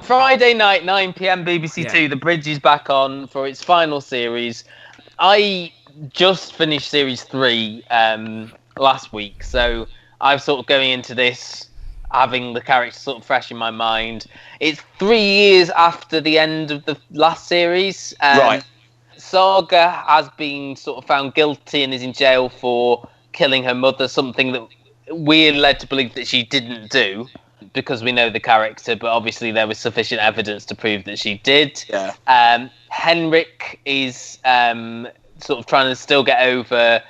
Friday night, 9 p.m. BBC Yeah. Two. The Bridge is back on for its final series. I just finished series 3 last week, so I'm sort of going into this having the character sort of fresh in my mind. It's 3 years after the end of the last series. Right. Saga has been sort of found guilty and is in jail for killing her mother, something that we're led to believe that she didn't do because we know the character, but obviously there was sufficient evidence to prove that she did. Yeah. Henrik is sort of trying to still get over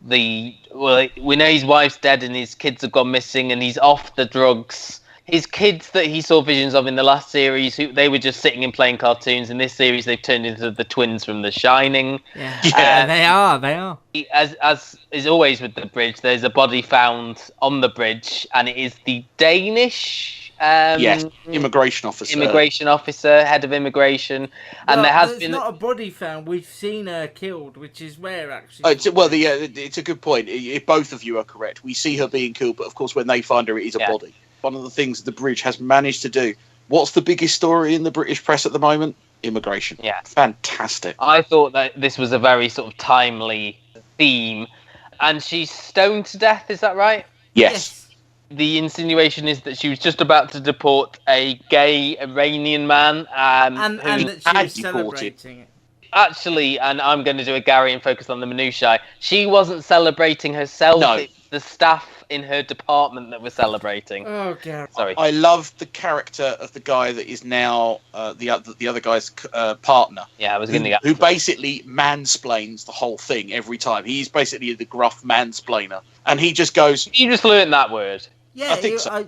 we know his wife's dead and his kids have gone missing and he's off the drugs. His kids that he saw visions of in the last series, they were just sitting and playing cartoons. In this series, they've turned into the twins from The Shining. Yeah, they are. As is always with the Bridge, there's a body found on the bridge, and it is the Danish immigration officer, head of immigration, and there has been not a body found. We've seen her killed, which is rare actually. It's a good point. If both of you are correct, we see her being killed, but of course, when they find her, it is a body. One of the things the Bridge has managed to do. What's the biggest story in the British press at the moment? Immigration. Yeah. Fantastic. I thought that this was a very sort of timely theme. And she's stoned to death, is that right? Yes. The insinuation is that she was just about to deport a gay Iranian man. And that she was celebrating it. Actually, and I'm going to do a Gary and focus on the minutiae, she wasn't celebrating herself. No. It's the staff in her department that were celebrating. Oh, God. Sorry. I love the character of the guy that is now the other guy's partner. Yeah, I was going to get who basically mansplains the whole thing every time. He's basically the gruff mansplainer, and he just goes. You just learned that word. Yeah, I think so.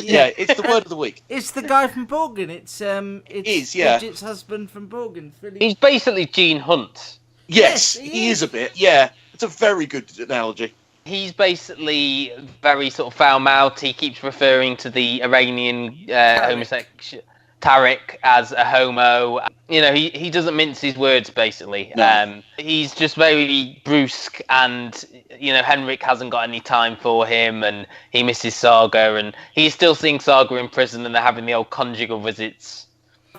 Yeah, it's the word of the week. It's the guy from Borgen. It's Bridget's husband from Borgen. He's basically Gene Hunt. Yes, he is a bit. Yeah, it's a very good analogy. He's basically very sort of foul-mouthed. He keeps referring to the Iranian homosexual Tariq as a homo. You know, he doesn't mince his words, basically. No. He's just very brusque, and, you know, Henrik hasn't got any time for him, and he misses Saga, and he's still seeing Saga in prison, and they're having the old conjugal visits.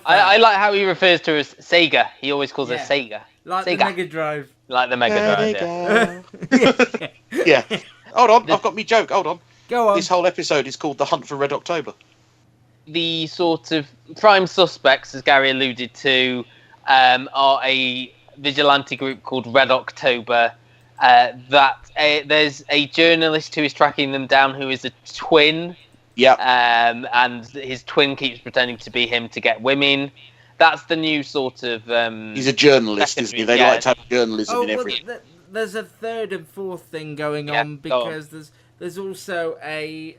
I like how he refers to her as Saga. He always calls her Saga. Like Sega. the Mega Drive. Like the Mega Drive, yeah. Hold on, I've got me joke. Hold on. Go on. This whole episode is called The Hunt for Red October. The sort of prime suspects, as Gary alluded to, are a vigilante group called Red October. There's a journalist who is tracking them down who is a twin. Yeah. And his twin keeps pretending to be him to get women. That's the new sort of... He's a journalist, isn't he? They like to have journalism in everything. There's a third and fourth thing going on because there's also a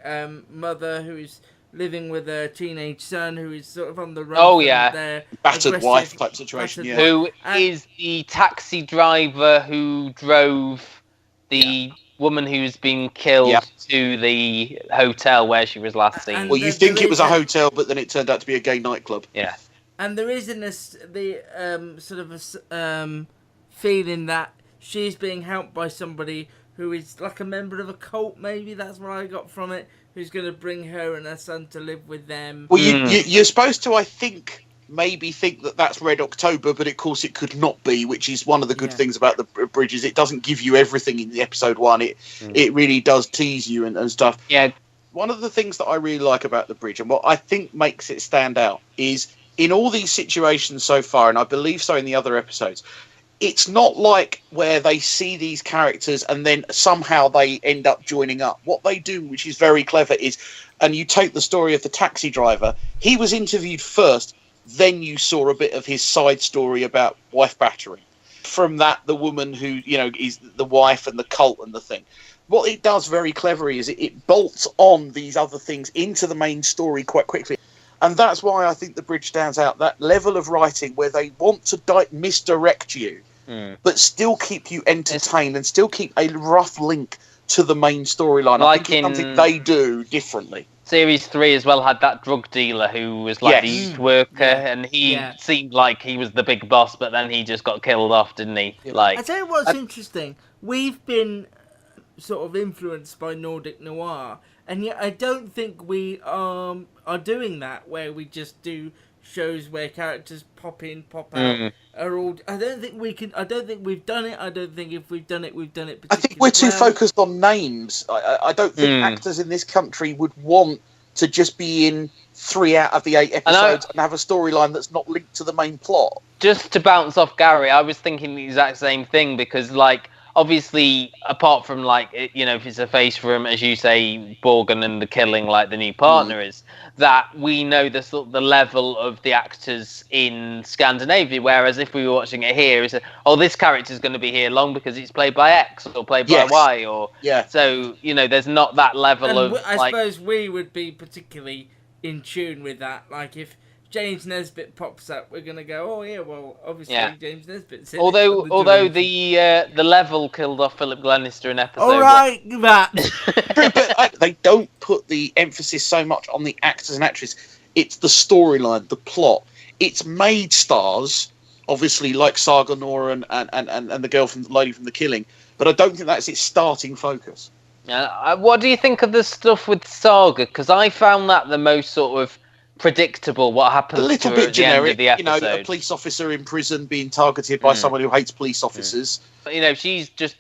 mother who is living with a teenage son who is sort of on the run. Oh, yeah. Battered wife type situation, yeah. Who is the taxi driver who drove the woman who's been killed to the hotel where she was last seen. Well, you think it was a hotel, but then it turned out to be a gay nightclub. Yeah. And there is sort of a feeling that she's being helped by somebody who is like a member of a cult, maybe. That's what I got from it. Who's going to bring her and her son to live with them. Well, you're supposed to, I think, maybe think that that's Red October, but of course it could not be, which is one of the good things about the Bridges. It doesn't give you everything in the episode one. It really does tease you and stuff. Yeah. One of the things that I really like about the Bridge, and what I think makes it stand out, is in all these situations so far, and I believe so in the other episodes, it's not like where they see these characters and then somehow they end up joining up. What they do, which is very clever, is, and you take the story of the taxi driver, he was interviewed first, then you saw a bit of his side story about wife battery. From that, the woman who, you know, is the wife and the cult and the thing. What it does very cleverly is it bolts on these other things into the main story quite quickly. And that's why I think the Bridge stands out, that level of writing where they want to misdirect you, but still keep you entertained and still keep a rough link to the main storyline. I think it's something they do differently. Series 3 as well had that drug dealer who was like the youth worker, and he seemed like he was the big boss, but then he just got killed off, didn't he? I tell you what's interesting. We've been sort of influenced by Nordic noir, and yet I don't think we are doing that, where we just do shows where characters pop in, pop out. Are all? I don't think we can. I don't think we've done it. I don't think if we've done it, we've done it I particularly think we're too well. focused on names. I don't think actors in this country would want to just be in 3 out of the 8 episodes and have a storyline that's not linked to the main plot. Just to bounce off Gary, I was thinking the exact same thing, because, like, obviously, apart from, like, if it's a face from, as you say, Borgen and the killing, like the new partner is, that we know the sort of the level of the actors in Scandinavia. Whereas if we were watching it here, it's this character's going to be here long because it's played by X or played by Y, or so there's not that level of. I suppose we would be particularly in tune with that. Like if James Nesbitt pops up, we're gonna go, oh yeah, well obviously James Nesbitt. Although the level killed off Philip Glenister in episode. All right, Matt. But they don't put the emphasis so much on the actors and actresses. It's the storyline, the plot. It's made stars, obviously, like Saga, Nora, and the girl from the lady from The Killing. But I don't think that's its starting focus. What do you think of the stuff with Saga? Because I found that the most sort of predictable. What happens? A little to her bit at the end of generic. the episode. A police officer in prison being targeted by someone who hates police officers. She's just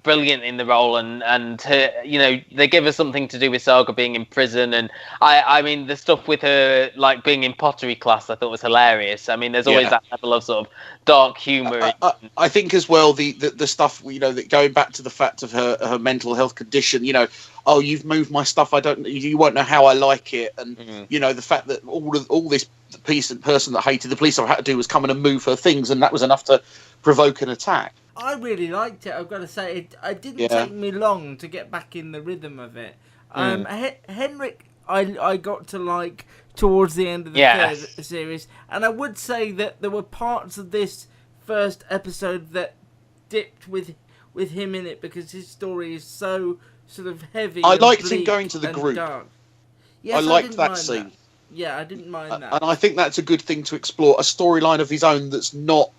brilliant in the role, and her, they give her something to do with Saga being in prison, and I mean the stuff with her like being in pottery class I thought was hilarious. I mean there's always that level of sort of dark humour. I think as well the stuff that going back to the fact of her mental health condition, oh, you've moved my stuff, you won't know how I like it, and the fact that all this person that hated the police officer had to do was come in and move her things, and that was enough to provoke an attack. I really liked it. I've got to say, it didn't take me long to get back in the rhythm of it. Henrik, I got to like towards the end of the third series, and I would say that there were parts of this first episode that dipped with him in it because his story is so sort of heavy. I liked him going to the group. Dark. Yes, I liked that scene. That. Yeah, I didn't mind that. And I think that's a good thing to explore, a storyline of his own that's not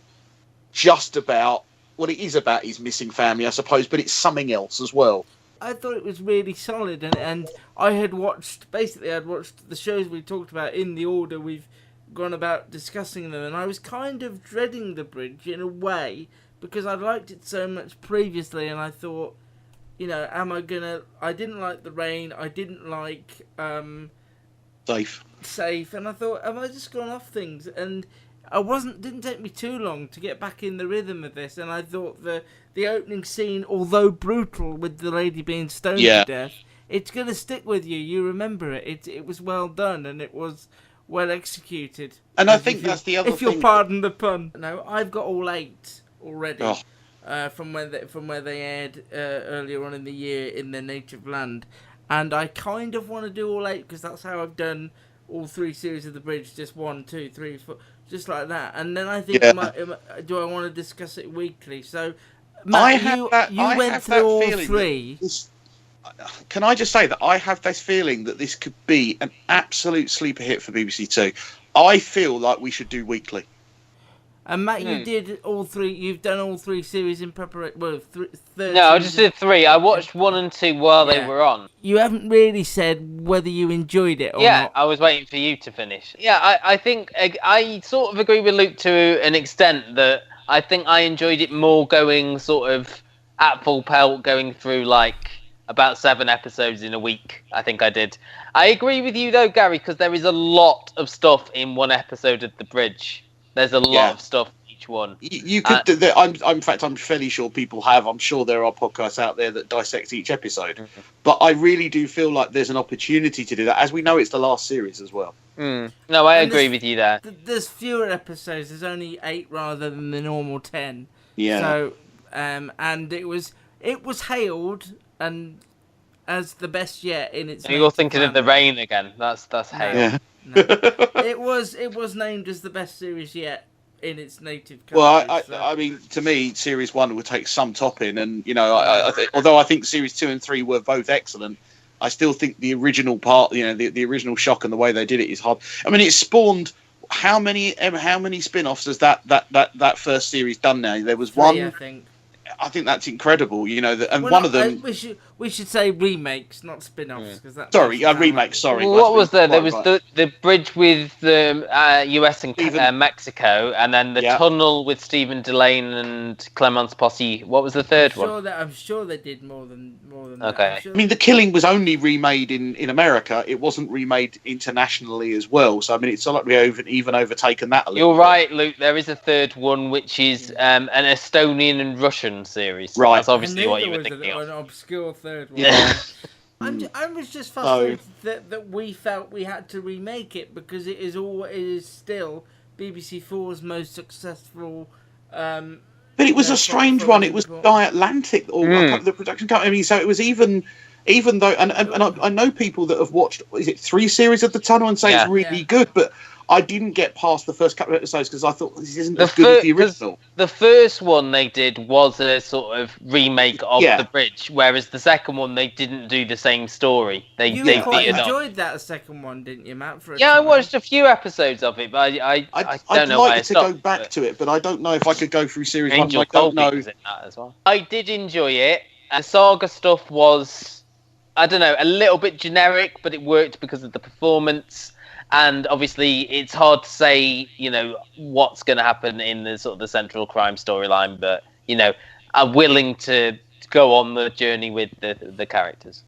just about. Well, it is about his missing family, I suppose, but it's something else as well. I thought it was really solid, and I had watched the shows we talked about in the order we've gone about discussing them, and I was kind of dreading The Bridge in a way, because I'd liked it so much previously, and I thought, I didn't like The Rain, I didn't like Safe, and I thought, am I just gone off things? And didn't take me too long to get back in the rhythm of this, and I thought the opening scene, although brutal with the lady being stoned to death, it's going to stick with you. You remember it. It was well done, and it was well executed. And I think that's the other thing. If you'll pardon the pun. No, I've got all 8 already from where they aired earlier on in the year in their native land, and I kind of want to do all 8 because that's how I've done all 3 series of The Bridge. Just 1, 2, 3, 4. Just like that, and then I think, do I want to discuss it weekly? So, Matt, you went through all 3. Can I just say that I have this feeling that this could be an absolute sleeper hit for BBC Two? I feel like we should do weekly. And Matt, you did all 3. You've done all 3 series in preparation. Well, no, I just did 3. I watched 1 and 2 while they were on. You haven't really said whether you enjoyed it or not. Yeah, I was waiting for you to finish. Yeah, I think I sort of agree with Luke to an extent that I think I enjoyed it more going sort of at full pelt, going through like about 7 episodes in a week. I think I did. I agree with you though, Gary, because there is a lot of stuff in one episode of The Bridge. There's a lot of stuff in each one. You could. In fact, I'm fairly sure people have. I'm sure there are podcasts out there that dissect each episode. Mm-hmm. But I really do feel like there's an opportunity to do that. As we know, it's the last series as well. No, I agree with you there. There's fewer episodes. There's only 8 rather than the normal 10. Yeah. So, and it was hailed and as the best yet in its. You're thinking of The Rain again. That's hailed. Yeah. No. It was named as the best series yet in its native country. Well, I mean, to me, Series 1 would take some topping, and although I think Series 2 and 3 were both excellent, I still think the original part, the original shock and the way they did it is hard. I mean, it spawned how many spin-offs has that first series done now? There was 3, one. I think. I think that's incredible, and one of them. We should say remakes, not spin-offs, because that. Sorry, remakes. Sorry. What was there? There Right, was right. the bridge with the US and Stephen- Mexico, and then the Yeah. tunnel with Stephen Delane and Clemence Posse. What was the third one? I'm sure they did more than Okay. that. I'm sure I mean, The Killing was only remade in America. It wasn't remade internationally as well. So I mean, it's not like we even overtaken that a little. You're right, Luke. There is a third one, which is an Estonian and Russian series. Right. That's obviously I knew what there you were was thinking an of. obscure third one. Yeah. I was just frustrated that we felt we had to remake it because it is still BBC Four's most successful. But it was a strange one. It was Sky Atlantic or the production company. I mean, so it was even though, and I know people that have watched, is it 3 series of The Tunnel and say it's really good, but I didn't get past the first couple of episodes because I thought this isn't as good as the original. The first one they did was a sort of remake of The Bridge, whereas the second one they didn't do the same story. They quite enjoyed that second one, didn't you, Matt? I watched a few episodes of it, but I don't know why I stopped. I'd like to go back to it, but I don't know if I could go through series Angel 1. I don't know. Was in that as well. I did enjoy it. The Saga stuff was, I don't know, a little bit generic, but it worked because of the performance. And obviously, it's hard to say, what's going to happen in the sort of the central crime storyline. But I'm willing to go on the journey with the characters.